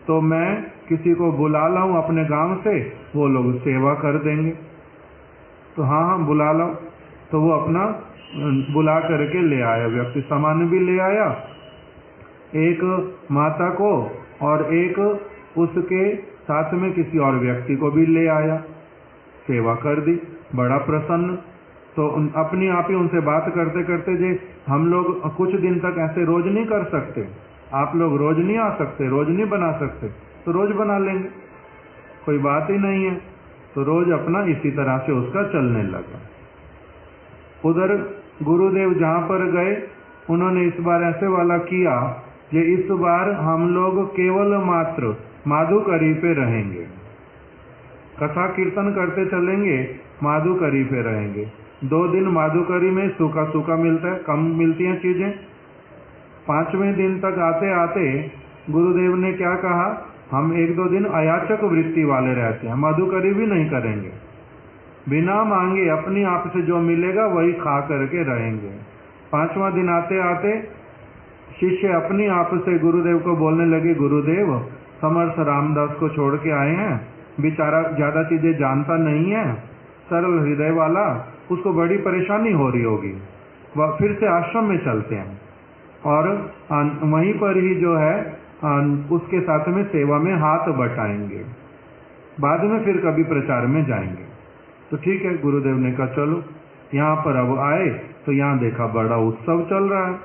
तो मैं किसी को बुला लाऊं अपने गांव से, वो लोग सेवा कर देंगे। तो हाँ हाँ बुला लाओ। तो वो अपना बुला करके ले आया, व्यक्ति सामान भी ले आया, एक माता को और एक उसके साथ में किसी और व्यक्ति को भी ले आया, सेवा कर दी, बड़ा प्रसन्न। तो अपनी आप ही उनसे बात करते करते जे हम लोग कुछ दिन तक ऐसे रोज नहीं कर सकते, आप लोग रोज नहीं आ सकते, रोज नहीं बना सकते, तो रोज बना लेंगे, कोई बात ही नहीं है। तो रोज अपना इसी तरह से उसका चलने लगा। उधर गुरुदेव जहाँ पर गए, उन्होंने इस बार ऐसे वाला किया कि इस बार हम लोग केवल मात्र माधुकरी पे रहेंगे, कथा कीर्तन करते चलेंगे, माधुकरी पे रहेंगे। 2 दिन माधुकरी में सूखा सूखा मिलता है, कम मिलती हैं चीजें। 5वें दिन तक आते आते गुरुदेव ने क्या कहा, हम 1-2 दिन अयाचक वृत्ति वाले रहते हैं, मधुकरी भी नहीं करेंगे, बिना मांगे अपनी आप से जो मिलेगा वही खा करके रहेंगे। 5वां दिन आते आते शिष्य अपनी आप से गुरुदेव को बोलने लगे, गुरुदेव समर्थ रामदास को छोड़ के आए हैं, बेचारा ज्यादा चीजें जानता नहीं है, सरल हृदय वाला, उसको बड़ी परेशानी हो रही होगी, वह फिर से आश्रम में चलते हैं और वहीं पर ही जो है उसके साथ में सेवा में हाथ बटाएंगे, बाद में फिर कभी प्रचार में जाएंगे। तो ठीक है, गुरुदेव ने कहा चलो। यहाँ पर अब आए तो यहाँ देखा बड़ा उत्सव चल रहा है,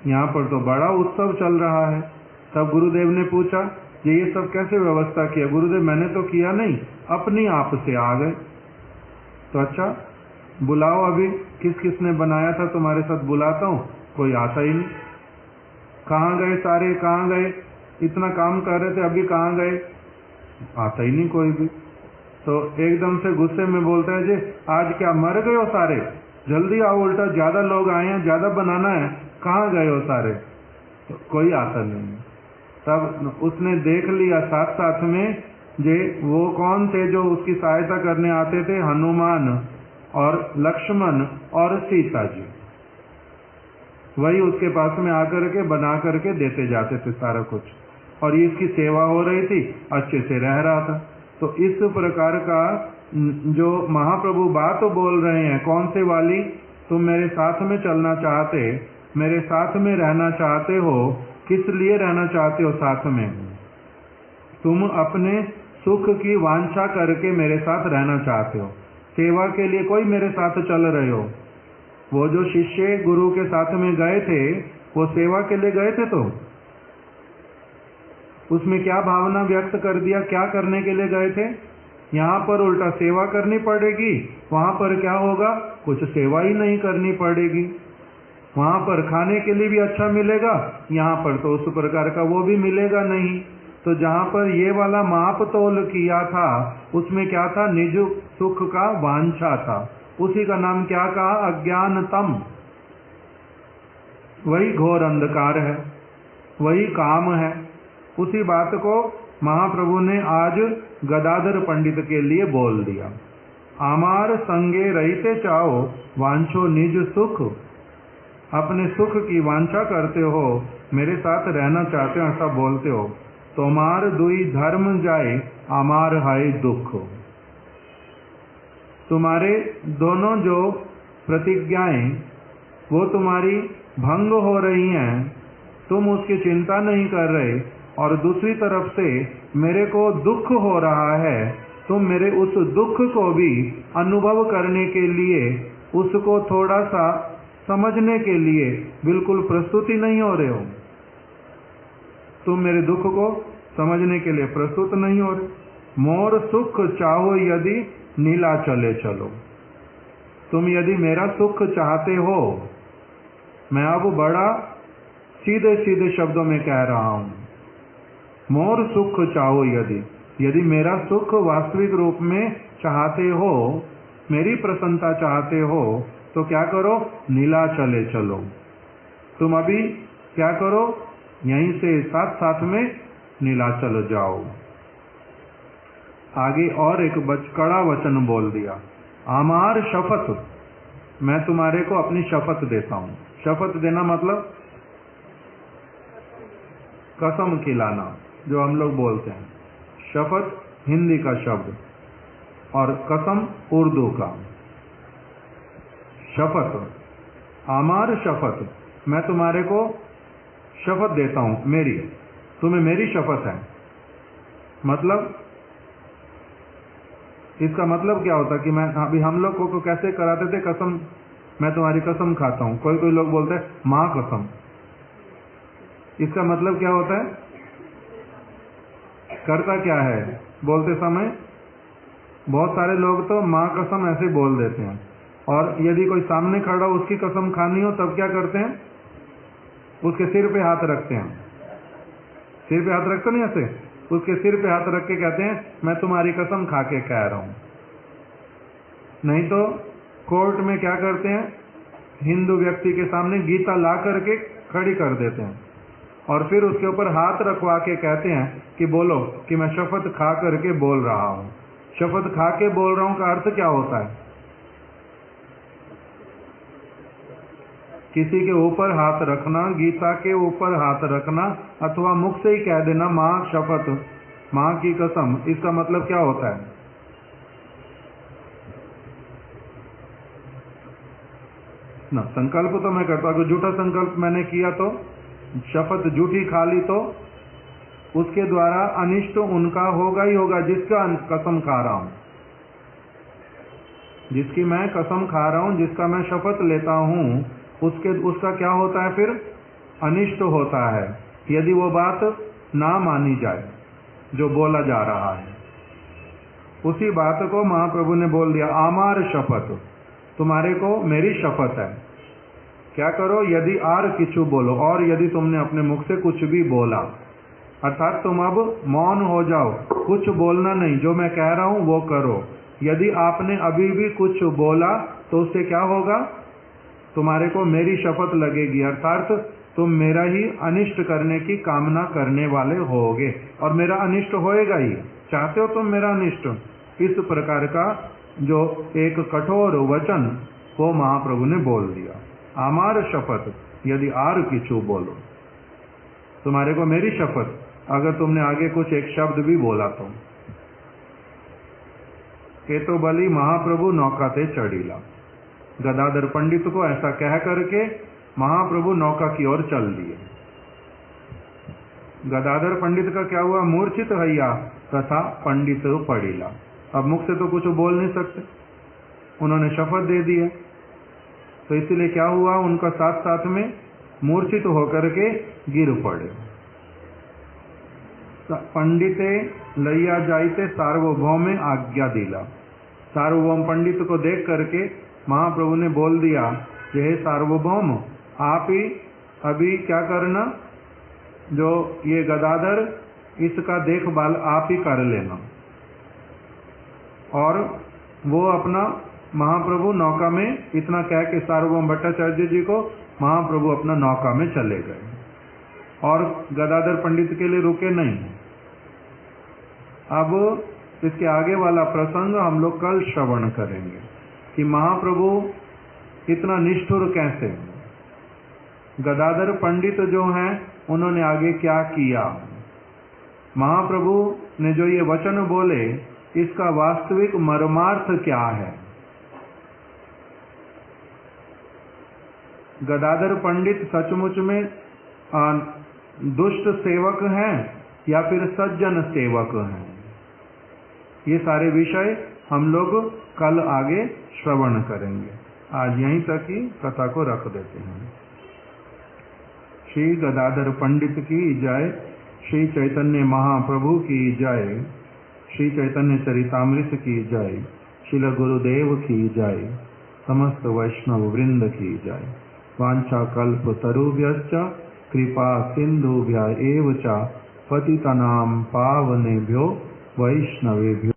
यहाँ पर तो बड़ा उत्सव चल रहा है। तब गुरुदेव ने पूछा ये सब कैसे व्यवस्था किया? गुरुदेव मैंने तो किया नहीं, अपनी आप से आ गए। तो अच्छा बुलाओ, अभी किस किस ने बनाया था तुम्हारे साथ, बुलाता हूँ। कोई आता ही नहीं। कहाँ गए सारे, कहाँ गए? इतना काम कर रहे थे, अभी कहाँ गए? आता ही नहीं कोई भी। तो एकदम से गुस्से में बोलता है, जी आज क्या मर गए हो सारे? जल्दी आओ, उल्टा ज्यादा लोग आए हैं, ज्यादा बनाना है, कहाँ गए हो सारे? तो कोई आता नहीं। तब उसने देख लिया साथ साथ में जे वो कौन थे जो उसकी सहायता करने आते थे, हनुमान और लक्ष्मण और सीता जी, वही उसके पास में आकर के बना करके देते जाते थे सारा कुछ, और ये इसकी सेवा हो रही थी, अच्छे से रह रहा था। तो इस प्रकार का जो महाप्रभु बात बोल रहे हैं, कौन से वाली, तुम मेरे साथ में चलना चाहते, मेरे साथ में रहना चाहते हो, किस लिए रहना चाहते हो साथ में? तुम अपने सुख की वांछा करके मेरे साथ रहना चाहते हो, सेवा के लिए कोई मेरे साथ चल रहे हो। वो जो शिष्य गुरु के साथ में गए थे वो सेवा के लिए गए थे, तो उसमें क्या भावना व्यक्त कर दिया, क्या करने के लिए गए थे? यहाँ पर उल्टा सेवा करनी पड़ेगी, वहां पर क्या होगा, कुछ सेवा ही नहीं करनी पड़ेगी। वहां पर खाने के लिए भी अच्छा मिलेगा, यहाँ पर तो उस प्रकार का वो भी मिलेगा नहीं। तो जहाँ पर ये वाला माप तोल किया था उसमें क्या था, निज सुख का वांछा था, उसी का नाम क्या कहा, अज्ञानतम। वही घोर अंधकार है, वही काम है। उसी बात को महाप्रभु ने आज गदाधर पंडित के लिए बोल दिया। आमार संगे रहते चाहो वांछो निज सुख, अपने सुख की वांछा करते हो, मेरे साथ रहना चाहते हो, ऐसा बोलते हो। तोमार दुई धर्म जाए आमार हाय दुख, तुम्हारे दोनों जो प्रतिज्ञाएं वो तुम्हारी भंग हो रही हैं, तुम उसकी चिंता नहीं कर रहे, और दूसरी तरफ से मेरे को दुख हो रहा है, तुम मेरे उस दुख को भी अनुभव करने के लिए, उसको थोड़ा सा समझने के लिए बिल्कुल प्रस्तुत ही नहीं हो रहे हो। तुम मेरे दुख को समझने के लिए प्रस्तुत नहीं हो रहे। मोर सुख चाहो यदि नीला चले चलो, तुम यदि मेरा सुख चाहते हो, मैं अब बड़ा सीधे सीधे शब्दों में कह रहा हूं, मोर सुख चाहो यदि मेरा सुख वास्तविक रूप में चाहते हो, मेरी प्रसन्नता चाहते हो, तो क्या करो, नीला चले चलो। तुम अभी क्या करो, यहीं से साथ साथ में नीलाचल जाओ। आगे और एक कड़ा वचन बोल दिया, आमार शपथ, मैं तुम्हारे को अपनी शपथ देता हूं। शपथ देना मतलब कसम खिलाना, जो हम लोग बोलते हैं। शपथ हिंदी का शब्द और कसम उर्दू का। शपथ, आमार शपथ, मैं तुम्हारे को शपथ देता हूं, मेरी, तुम्हें मेरी शपथ है। मतलब इसका मतलब क्या होता कि मैं अभी हम लोग को कैसे कराते थे कसम, मैं तुम्हारी कसम खाता हूं। कोई कोई लोग बोलते हैं मां कसम, इसका मतलब क्या होता है, करता क्या है बोलते समय? बहुत सारे लोग तो माँ कसम ऐसे बोल देते हैं, और यदि कोई सामने खड़ा उसकी कसम खानी हो तब क्या करते हैं? उसके सिर पे हाथ रखते हैं। सिर पे हाथ रखते नहीं ऐसे, उसके सिर पे हाथ रख के कहते हैं मैं तुम्हारी कसम खा के कह रहा हूं। नहीं तो कोर्ट में क्या करते हैं, हिंदू व्यक्ति के सामने गीता ला करके खड़ी कर देते हैं और फिर उसके ऊपर हाथ रखवा के कहते हैं कि बोलो कि मैं शपथ खा करके बोल रहा हूं। शपथ खा के बोल रहा हूं का अर्थ क्या होता है? किसी के ऊपर हाथ रखना, गीता के ऊपर हाथ रखना, अथवा मुख से ही कह देना मां शपथ, मां की कसम, इसका मतलब क्या होता है? ना, संकल्प तो मैं करता हूं, झूठा संकल्प मैंने किया तो, शपथ झूठी खा ली तो उसके द्वारा अनिष्ट उनका होगा ही होगा जिसका कसम खा रहा हूं, जिसकी मैं कसम खा रहा हूं, जिसका मैं शपथ लेता हूं, उसका क्या होता है फिर? अनिष्ट होता है यदि वो बात ना मानी जाए जो बोला जा रहा है। उसी बात को महाप्रभु ने बोल दिया, आमार शपथ, तुम्हारे को मेरी शपथ है। क्या करो? यदि आर किछु बोलो, और यदि तुमने अपने मुख से कुछ भी बोला, अर्थात तुम अब मौन हो जाओ, कुछ बोलना नहीं, जो मैं कह रहा हूं वो करो। यदि आपने अभी भी कुछ बोला तो उससे क्या होगा? तुम्हारे को मेरी शपथ लगेगी, अर्थात तुम मेरा ही अनिष्ट करने की कामना करने वाले होगे, और मेरा अनिष्ट होएगा ही। चाहते हो तुम मेरा अनिष्ट? इस प्रकार का जो एक कठोर वचन वो महाप्रभु ने बोल दिया, आमार शपथ, यदि आर किछु बोलो, तुम्हारे को मेरी शपथ, अगर तुमने आगे कुछ एक शब्द भी बोला तो। ये तो बली महाप्रभु नौका से चढ़ीला। गदाधर पंडित को ऐसा कह करके महाप्रभु नौका की ओर चल दिए। गदाधर पंडित का क्या हुआ? मूर्छित हैया तथा पंडित पड़ीला। अब मुख से तो कुछ बोल नहीं सकते, उन्होंने शपथ दे दी है, तो इसलिए क्या हुआ, उनका साथ साथ में मूर्छित होकर के गिर पड़े। पंडिते लैया जाइते सार्वभौमे आज्ञा दिला। सार्वभौम पंडित को देख करके महाप्रभु ने बोल दिया कि हे सार्वभौम, आप ही अभी क्या करना, जो ये गदाधर, इसका देखभाल आप ही कर लेना। और वो अपना महाप्रभु नौका में, इतना कह के सार्वभौम भट्टाचार्य जी को महाप्रभु अपना नौका में चले गए, और गदाधर पंडित के लिए रुके नहीं। अब इसके आगे वाला प्रसंग हम लोग कल श्रवण करेंगे कि महाप्रभु इतना निष्ठुर कैसे। गदाधर पंडित जो हैं उन्होंने आगे क्या किया, महाप्रभु ने जो ये वचन बोले इसका वास्तविक मर्मार्थ क्या है। गदाधर पंडित सचमुच में दुष्ट सेवक हैं या फिर सज्जन सेवक हैं, ये सारे विषय हम लोग कल आगे श्रवण करेंगे। आज यहीं तक ही कथा को रख देते हैं। श्री गदाधर पंडित की जय, श्री चैतन्य महाप्रभु की जय, श्री चैतन्य चरितामृत की जय, श्रील गुरुदेव की जय, समस्त वैष्णव वृंद की जय। वांछा कल्प तरुभ्यश्च कृपा सिंधुभ्य एव च पतितानां पावनेभ्यो वैष्णवेभ्यो